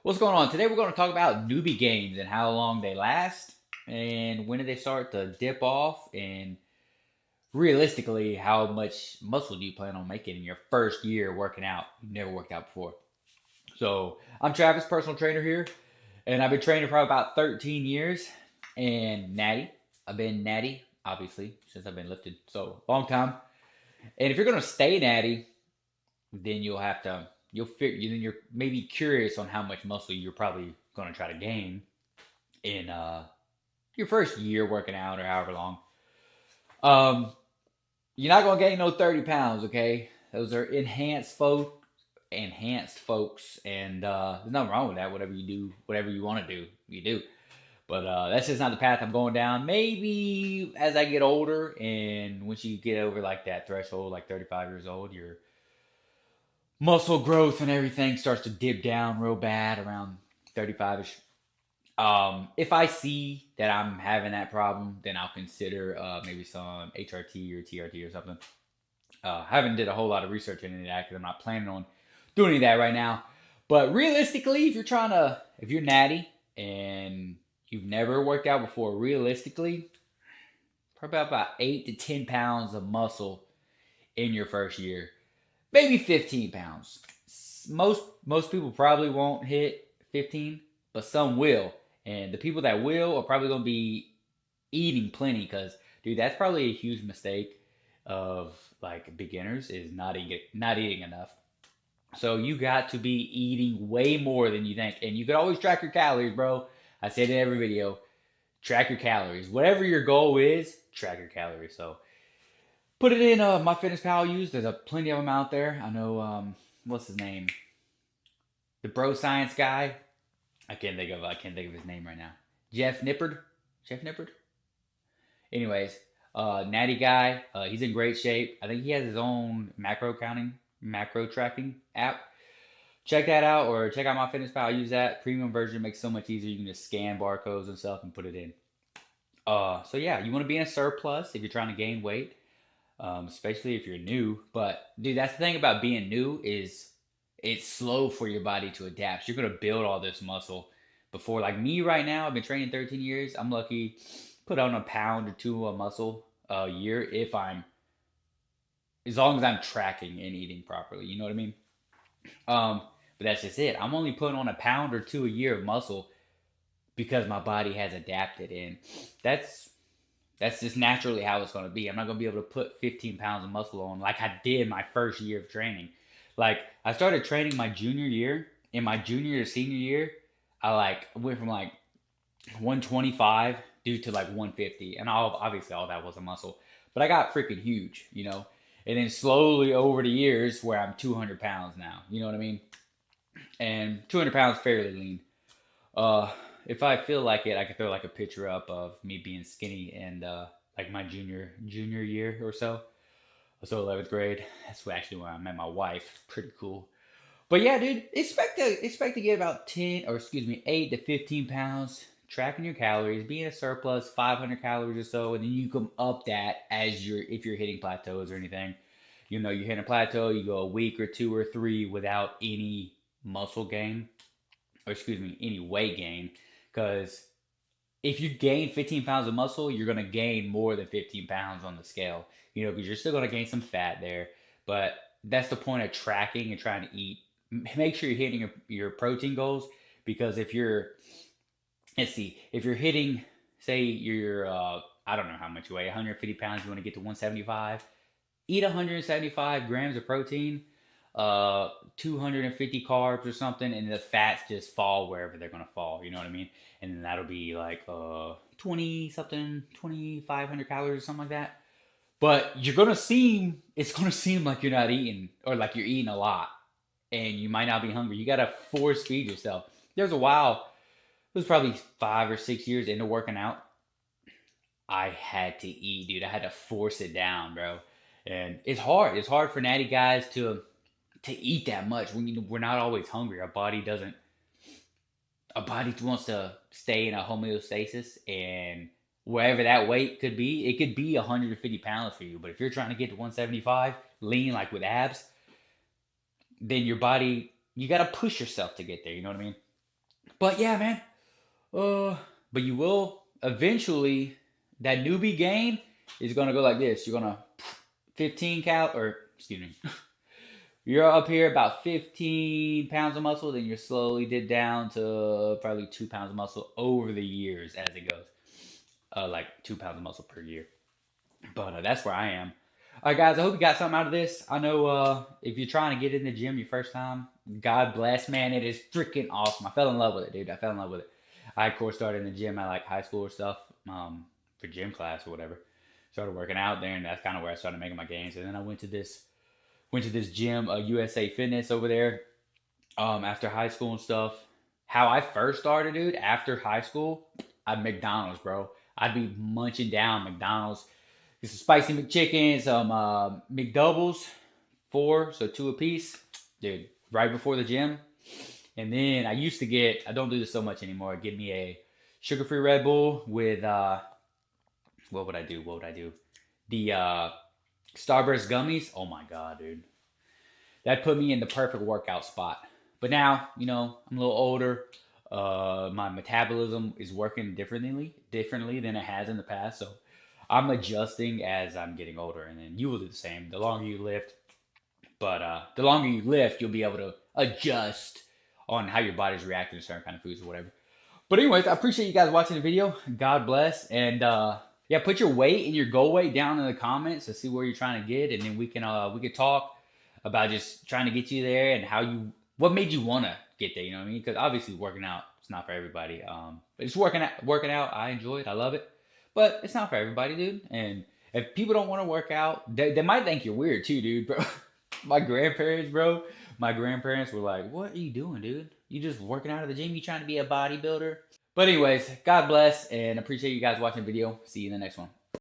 What's going on? Today we're going to talk about newbie games and how long they last and when do they start to dip off and realistically how much muscle do you plan on making in your first year working out? You've never worked out before. So I'm Travis, personal trainer here, and I've been training for about 13 years and natty. I've been natty, obviously, since I've been lifted. So long time. And if you're going to stay natty, then you're maybe curious on how much muscle you're probably going to try to gain in your first year working out or however long. Um, you're not going to gain no 30 pounds, okay? Those are enhanced folks, and there's nothing wrong with that. Whatever you do, whatever you want to do, you do. But that's just not the path I'm going down. Maybe as I get older, and once you get over like that threshold, like 35 years old, your muscle growth and everything starts to dip down real bad around 35ish. If I see that I'm having that problem, then I'll consider maybe some HRT or TRT or something. I haven't did a whole lot of research into that because I'm not planning on doing any of that right now. But realistically, if you're natty and you've never worked out before, realistically, probably about 8 to 10 pounds of muscle in your first year, maybe 15 pounds. Most people probably won't hit 15, but some will. And the people that will are probably going to be eating plenty because, dude, that's probably a huge mistake of like beginners is not eating enough. So you got to be eating way more than you think, and you can always track your calories, bro. I said in every video, track your calories. Whatever your goal is, track your calories. So put it in my fitness pal use. There's plenty of them out there. I know what's his name, the bro science guy. I can't think of his name right now. Jeff Nippard. Jeff Nippard. Anyways, natty guy. He's in great shape. I think he has his own macro tracking app. Check that out, or check out my fitness pal. I use that premium version. Makes it so much easier. You can just scan barcodes and stuff and put it in. So yeah, you want to be in a surplus if you're trying to gain weight, especially if you're new. But dude, that's the thing about being new is it's slow for your body to adapt. So you're gonna build all this muscle before, like me right now. I've been training 13 years. I'm lucky, put on a pound or two of muscle a year if I'm as long as I'm tracking and eating properly. You know what I mean? Um, but that's just it. I'm only putting on a pound or two a year of muscle because my body has adapted, and that's that's just naturally how it's going to be. I'm not going to be able to put 15 pounds of muscle on like I did my first year of training. Like I started training my junior year. In my junior to senior year, I like went from like 125 due to like 150, and obviously all that was a muscle. But I got freaking huge, you know. And then slowly over the years, where I'm 200 pounds now, you know what I mean? And 200 pounds fairly lean. Uh, if I feel like it, I could throw like a picture up of me being skinny and like my junior year or so. So 11th grade. That's actually when I met my wife. Pretty cool. But yeah, dude, expect to get about 10 or excuse me 8 to 15 pounds. Tracking your calories, be in a surplus 500 calories or so, and then you can up that as you're if you're hitting plateaus or anything. You know, you're hitting a plateau, you go a week or two or three without any muscle gain, or excuse me, any weight gain, because if you gain 15 pounds of muscle, you're going to gain more than 15 pounds on the scale, you know, because you're still going to gain some fat there. But that's the point of tracking and trying to eat. Make sure you're hitting your protein goals, because let's see, if you're hitting, say you're, I don't know how much you weigh, 150 pounds, you want to get to 175, eat 175 grams of protein, 250 carbs or something, and the fats just fall wherever they're gonna fall. You know what I mean? And then that'll be like 20 something, 2,500 calories or something like that. But it's gonna seem like you're not eating or like you're eating a lot, and you might not be hungry. You gotta force feed yourself. There's a while. It was probably 5 or 6 years into working out. I had to eat, dude. I had to force it down, bro. And it's hard. It's hard for natty guys to eat that much when we're not always hungry. Our body wants to stay in a homeostasis, and wherever that weight could be, it could be 150 pounds for you. But if you're trying to get to 175, lean like with abs, then your body, you got to push yourself to get there. You know what I mean? But yeah, man. But you will eventually, that newbie gain is gonna go like this. You're gonna 15 or excuse me, you're up here about 15 pounds of muscle, then you're slowly did down to probably 2 pounds of muscle over the years as it goes. Like 2 pounds of muscle per year. But that's where I am. All right, guys. I hope you got something out of this. I know if you're trying to get in the gym your first time, God bless, man. It is freaking awesome. I fell in love with it, dude. I fell in love with it. I, of course, started in the gym at like high school or stuff for gym class or whatever. Started working out there, and that's kind of where I started making my gains. And then I went to this gym, USA Fitness over there, after high school and stuff. How I first started, dude, after high school, at McDonald's, bro. I'd be munching down McDonald's. Get some spicy McChicken, some McDoubles, four, so two apiece, dude. Right before the gym, and then I used to get. I don't do this so much anymore. Give me a sugar-free Red Bull with what would I do? What would I do? The Starburst gummies. Oh my god, dude, that put me in the perfect workout spot. But now, I'm a little older. My metabolism is working differently than it has in the past. So I'm adjusting as I'm getting older, and then you will do the same. The longer you lift, but the longer you lift, you'll be able to adjust on how your body's reacting to certain kind of foods or whatever. But anyways, I appreciate you guys watching the video. God bless, and yeah, put your weight and your goal weight down in the comments to see where you're trying to get, and then we can talk about just trying to get you there and what made you want to get there. You know what I mean? Because obviously working out it's not for everybody. But it's working out. I enjoy it. I love it, but it's not for everybody, dude. And if people don't want to work out, they might think you're weird too, dude, bro. My grandparents, bro. My grandparents were like, "What are you doing, dude? You just working out at the gym? You trying to be a bodybuilder?" But anyways, God bless and appreciate you guys watching the video. See you in the next one.